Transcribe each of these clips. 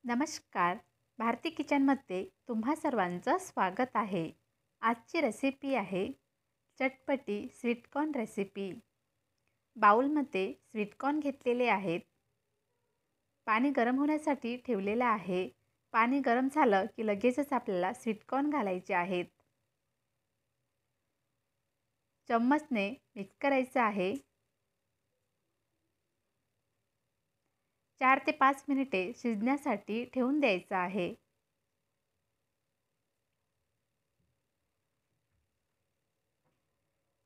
नमस्कार. भारती किचनमध्ये तुम्हा सर्वांचं स्वागत आहे. आजची रेसिपी आहे चटपटी स्वीटकॉर्न रेसिपी. बाउलमध्ये स्वीटकॉर्न घेतलेले आहेत. पाणी गरम होण्यासाठी ठेवलेलं आहे. पाणी गरम झालं की लगेचच आपल्याला स्वीटकॉर्न घालायचे आहेत. चम्मचने मिक्स करायचं आहे. 4 ते 5 मिनिटे शिजण्यासाठी ठेवून द्यायचं आहे.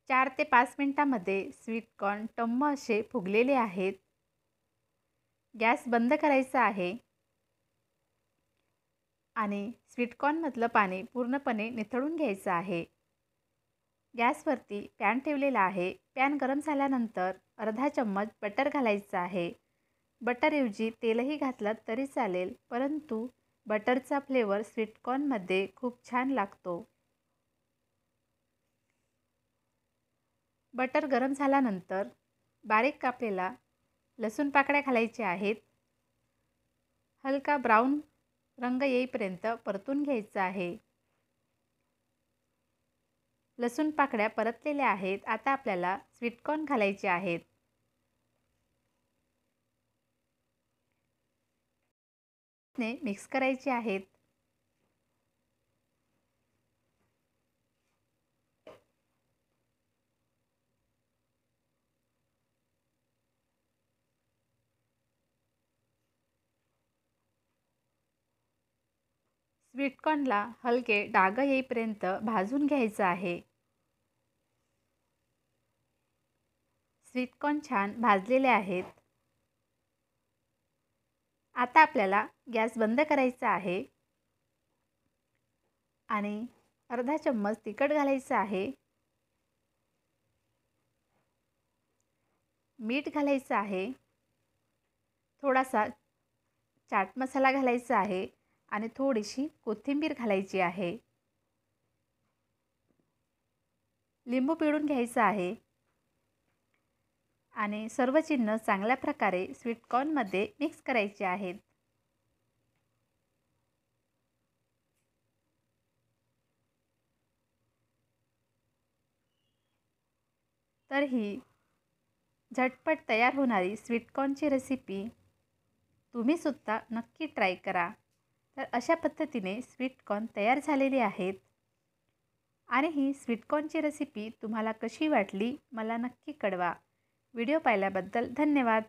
चार ते 5 मिनिटांमध्ये स्वीटकॉर्न टम्म असे फुगलेले आहेत. गॅस बंद करायचा आहे आणि स्वीटकॉर्नमधलं पाणी पूर्णपणे निथळून घ्यायचं आहे. गॅसवरती पॅन ठेवलेला आहे. पॅन गरम झाल्यानंतर अर्धा चम्मच बटर घालायचं आहे. बटरऐवजी तेलही घातलं तरी चालेल, परंतु बटरचा फ्लेवर स्वीटकॉर्नमध्ये खूप छान लागतो. बटर गरम झाल्यानंतर बारीक कापलेला लसूण पाकळ्या घालायच्या आहेत. हलका ब्राऊन रंग येईपर्यंत परतून घ्यायचा आहे. लसूण पाकळ्या परतलेल्या आहेत. आता आपल्याला स्वीटकॉर्न घालायचे आहेत. मिक्स करायचे आहेत. स्वीटकॉर्नला हलके डाग येईपर्यंत भाजून घ्यायचं आहे. स्वीटकॉर्न छान भाजलेले आहेत. आता आपल्याला गॅस बंद करायचा आहे आणि अर्धा चम्मच तिखट घालायचं आहे. मीठ घालायचं आहे. थोडासा चाट मसाला घालायचा आहे आणि थोडीशी कोथिंबीर घालायची आहे. लिंबू पिळून घ्यायचं आहे आणि सर्व चिन्ह चांगल्या प्रकारे स्वीटकॉर्नमध्ये मिक्स करायचे आहेत. तर ही झटपट तयार होणारी स्वीटकॉर्नची रेसिपी तुम्हीसुद्धा नक्की ट्राय करा. तर अशा पद्धतीने स्वीटकॉर्न तयार झालेले आहेत. आणि ही स्वीटकॉर्नची रेसिपी तुम्हाला कशी वाटली मला नक्की कळवा. व्हिडिओ पाहिल्याबद्दल धन्यवाद.